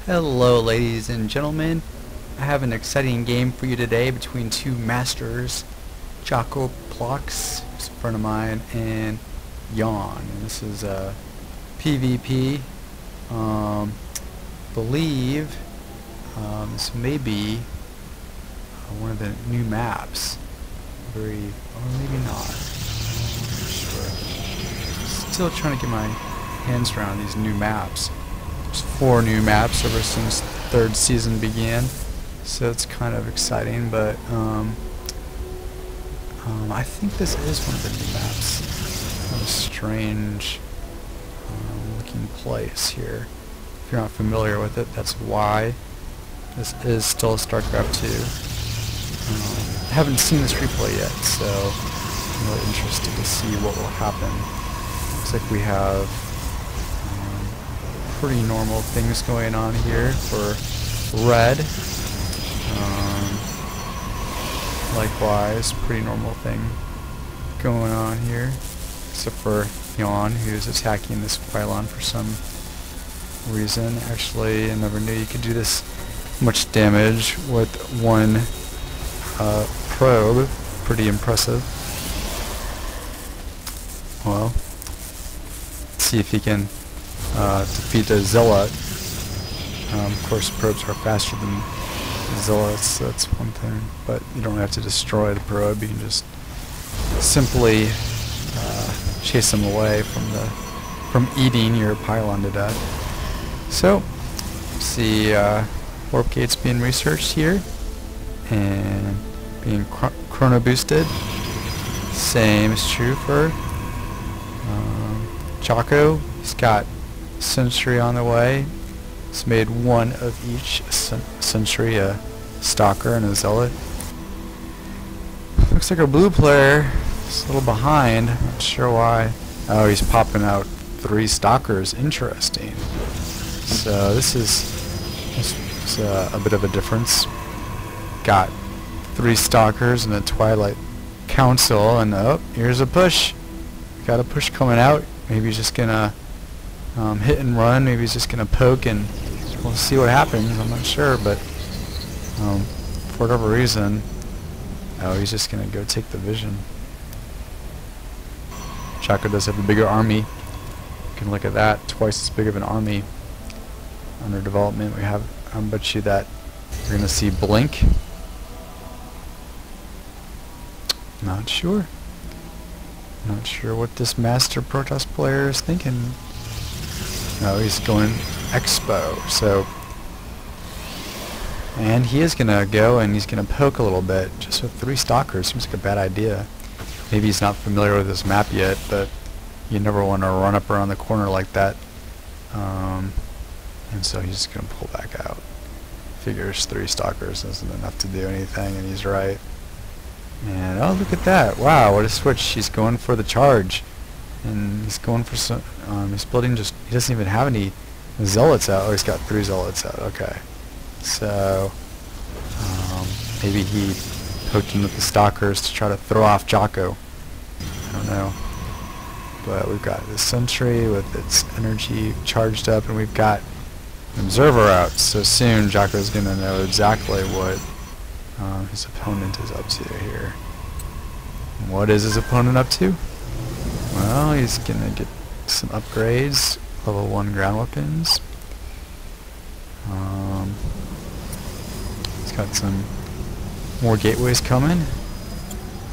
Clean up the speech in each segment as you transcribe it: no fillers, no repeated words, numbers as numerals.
Hello ladies and gentlemen, I have an exciting game for you today between two masters, Jocko Plox, who's a friend of mine, and Yawn. And this is PvP. Believe this may be one of the new maps. Or maybe not. Not sure. Still trying to get my hands around these new maps. There's 4 new maps ever since the 3rd season began, so it's kind of exciting, but I think this is one of the new maps. Kind of a strange looking place here. If you're not familiar with it, that's why. This is still Starcraft 2. I haven't seen this replay yet, so I'm really interested to see what will happen. Looks like we have pretty normal things going on here for red. Likewise, pretty normal thing going on here, except for Yawn, who's attacking this pylon for some reason. Actually, I never knew you could do this much damage with one probe. Pretty impressive. Well, let's see if he can defeat a zealot. Of course, probes are faster than zealots, so that's one thing. But you don't have to destroy the probe. You can just simply chase them away from eating your pylon to death. So, see, warp gates being researched here and being chrono boosted. Same is true for Jocko. He's got Sentry on the way. He's made one of each Sentry, a Stalker and a Zealot. Looks like our blue player is a little behind. Not sure why. Oh, he's popping out 3 Stalkers. Interesting. So this is a bit of a difference. Got 3 Stalkers and a Twilight Council, and oh, here's a push. Got a push coming out. Maybe he's just gonna hit and run. Maybe he's just gonna poke, and we'll see what happens. I'm not sure, but for whatever reason, oh, he's just gonna go take the vision. Jocko does have a bigger army. You can look at that, twice as big of an army under development. We have, I bet you that you're gonna see Blink. Not sure. Not sure what this master Protoss player is thinking. No, he's going Expo, so... And he is going to go and he's going to poke a little bit. Just with 3 Stalkers, seems like a bad idea. Maybe he's not familiar with this map yet, but you never want to run up around the corner like that. And so he's just going to pull back out. Figures 3 Stalkers isn't enough to do anything, and he's right. And oh, look at that! Wow, what a switch! He's going for the charge, and he's going for some. He's building just. He doesn't even have any zealots out. Oh, he's got 3 zealots out. Okay, so maybe he poked him with the Stalkers to try to throw off Jocko. I don't know, but we've got the Sentry with its energy charged up, and we've got an Observer out. So soon, Jocko's gonna know exactly what his opponent is up to here. What is his opponent up to? Well, he's gonna get some upgrades, level 1 ground weapons. He's got some more gateways coming.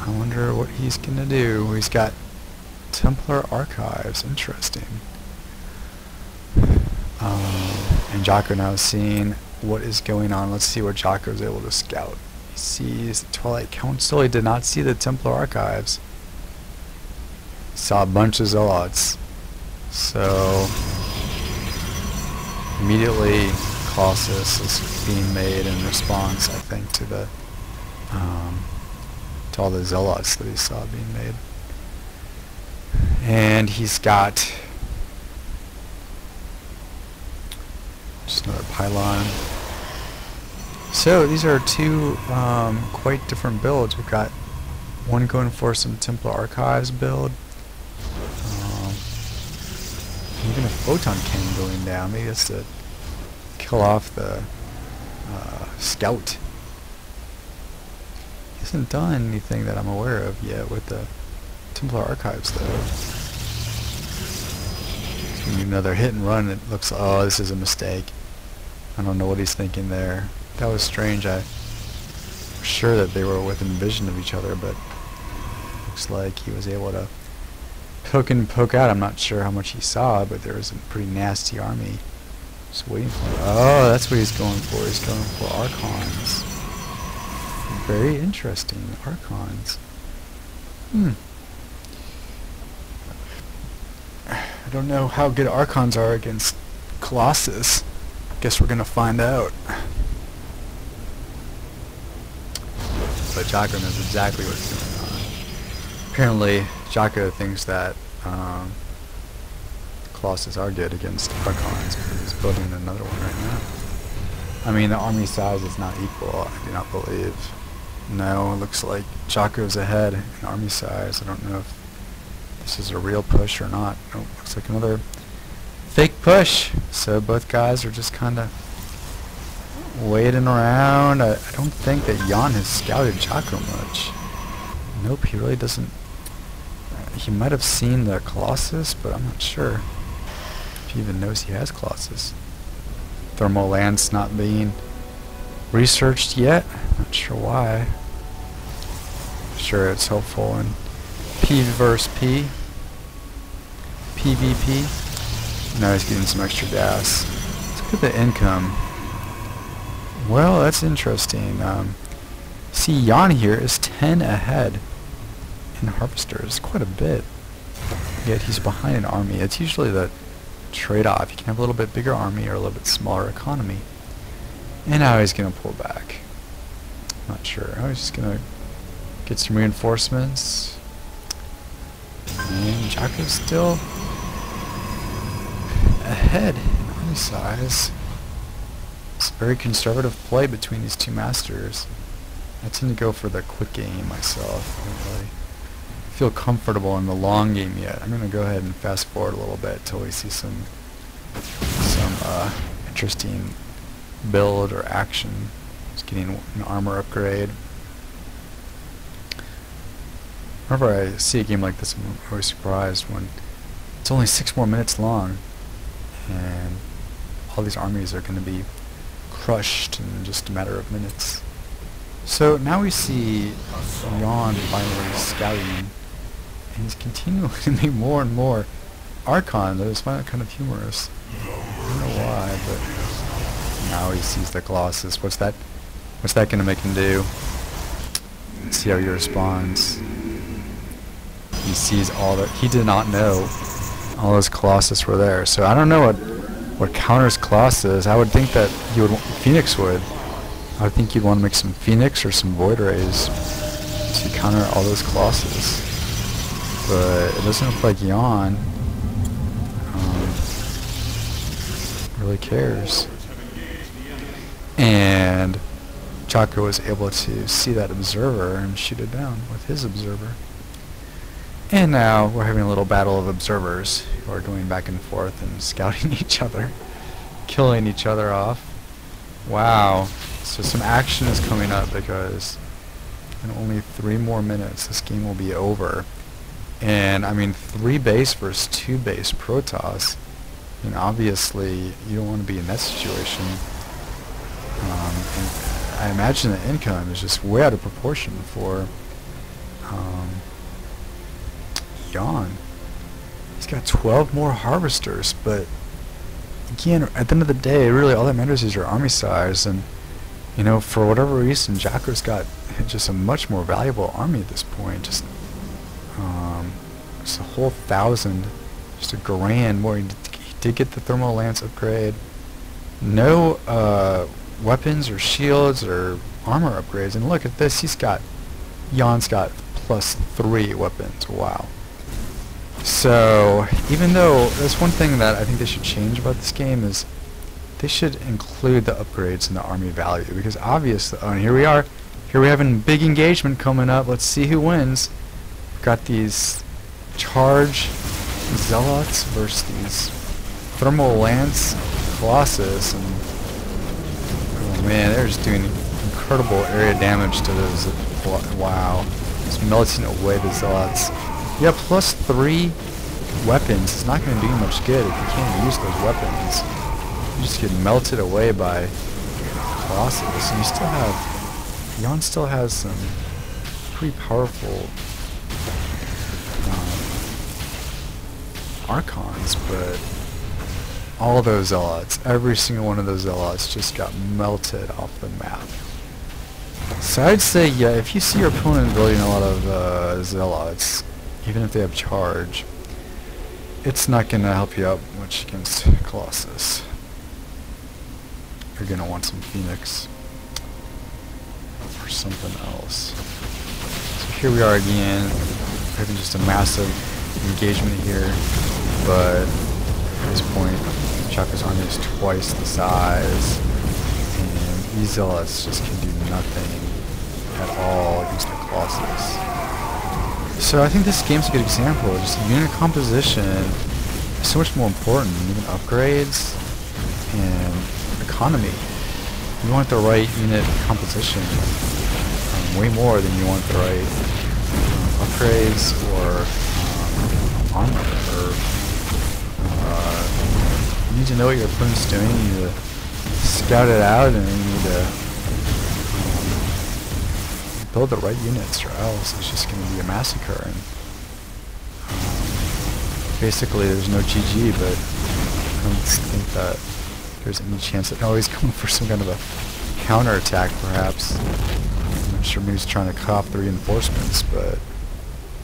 I wonder what he's gonna do. He's got Templar Archives. Interesting. And Jocko now is seeing what is going on. Let's see what Jocko is able to scout. He sees the Twilight Council. He did not see the Templar Archives. He saw a bunch of Zealots. So immediately Colossus is being made in response, I think, to the to all the Zealots that he saw being made. And he's got just another pylon. So these are 2 quite different builds. We've got one going for some Templar Archives build. Even a photon cannon going down. Maybe that's to kill off the scout. He hasn't done anything that I'm aware of yet with the Templar Archives, though. So another hit and run. It looks, oh, this is a mistake. I don't know what he's thinking there. That was strange. I was sure that they were within vision of each other, but looks like he was able to poke in and poke out. I'm not sure how much he saw, but there was a pretty nasty army just waiting for him. Oh, that's what he's going for. He's going for Archons. Very interesting. Archons. I don't know how good Archons are against Colossus. Guess we're gonna find out. But Jocko knows exactly what's going on. Apparently, Jocko thinks that Colossus are good against Archons because he's building another one right now. I mean, the army size is not equal, I do not believe. No, it looks like Jocko's ahead in army size. I don't know if this is a real push or not. Oh, looks like another fake push. So both guys are just kind of waiting around. I don't think that Jan has scouted Jocko much. Nope, he really doesn't. He might have seen the Colossus, but I'm not sure if he even knows he has Colossus. Thermal Lance not being researched yet. Not sure why. Sure, it's helpful in P versus P. PvP. Now he's getting some extra gas. Let's look at the income. Well, that's interesting. See, Jan here is 10 ahead in harvesters, quite a bit. Yet he's behind an army. It's usually the trade-off. You can have a little bit bigger army or a little bit smaller economy. And now he's going to pull back. Not sure. Oh, he's just going to get some reinforcements. And Jocko's still ahead in army size. It's a very conservative play between these two masters. I tend to go for the quick game myself. I don't really feel comfortable in the long game yet. I'm going to go ahead and fast forward a little bit until we see some interesting build or action. Just getting an armor upgrade. Whenever I see a game like this, I'm always surprised when it's only 6 more minutes long and all these armies are going to be crushed in just a matter of minutes. So now we see Jan finally scouting, and he's continuing to make more and more Archons. I just find that kind of humorous. I don't know why, but now he sees the Colossus. What's that going to make him do? Let's see how he responds. He sees all that. He did not know all those Colossus were there. So I don't know what counters Colossus. I would think that you would. Phoenix would. I would think you'd want to make some Phoenix or some Void Rays to counter all those Colossus. But it doesn't look like Jan really cares. And Jocko was able to see that observer and shoot it down with his observer. And now we're having a little battle of observers who are going back and forth and scouting each other, killing each other off. Wow. So some action is coming up because in only 3 more minutes this game will be over. And I mean 3 base versus 2 base Protoss. And obviously you don't want to be in that situation. And I imagine the income is just way out of proportion for Jan. He's got 12 more harvesters, but again, at the end of the day, really all that matters is your army size. And you know, for whatever reason, Jocko's got just a much more valuable army at this point. Just a whole 1,000, just a grand more. He did get the thermal lance upgrade. No weapons or shields or armor upgrades. And look at this, Jan's got +3 weapons. Wow. So even though that's one thing that I think they should change about this game is they should include the upgrades in the army value, because obviously, oh, and here we are. Here we have a big engagement coming up. Let's see who wins. We've got these charge zealots versus these thermal lance colossus, and man, they're just doing incredible area damage to those. Wow. It's melting away the zealots. Yeah, +3 weapons. It's not going to do you much good if you can't use those weapons. You just get melted away by Colossus. And you still have... Yon still has some pretty powerful Archons, but all those zealots, every single one of those zealots just got melted off the map. So I'd say, yeah, if you see your opponent building a lot of zealots, even if they have charge, it's not going to help you out much against Colossus. You're going to want some Phoenix or something else. So here we are again, having just a massive engagement here, but at this point Chaco's army is twice the size, and these zealots just can do nothing at all against the Colossus. So I think this game's a good example. Just unit composition is so much more important than even upgrades and economy. You want the right unit composition way more than you want the right upgrades or armor. You need to know what your opponent's doing. You need to scout it out, and you need to build the right units, or else it's just going to be a massacre. And basically, there's no GG, but I don't think that there's any chance that he's going for some kind of a counterattack, perhaps. I'm not sure, maybe he's trying to cut off the reinforcements, but...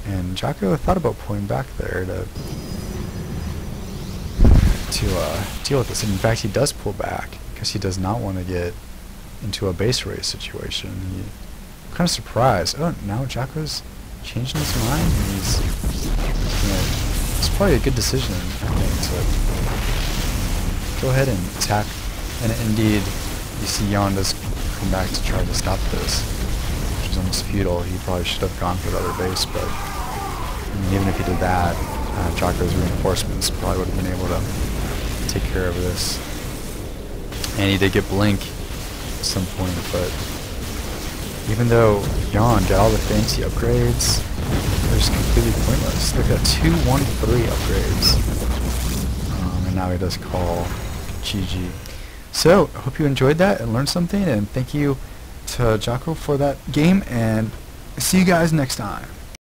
And Jaco thought about pulling back there to deal with this. And in fact, he does pull back because he does not want to get into a base race situation. I'm kind of surprised. Oh, now Jaco's changing his mind. And he's, it's probably a good decision, I think, to go ahead and attack. And indeed, you see Yon does come back to try to stop this, which is almost futile. He probably should have gone for the other base, but even if he did that, Jaco's reinforcements probably would have been able to take care of this. And he did get Blink at some point, but even though Yon got all the fancy upgrades, they're just completely pointless. They've got 2-1-3 upgrades. And now he does call GG. So, I hope you enjoyed that and learned something, and thank you to Jaco for that game, and see you guys next time.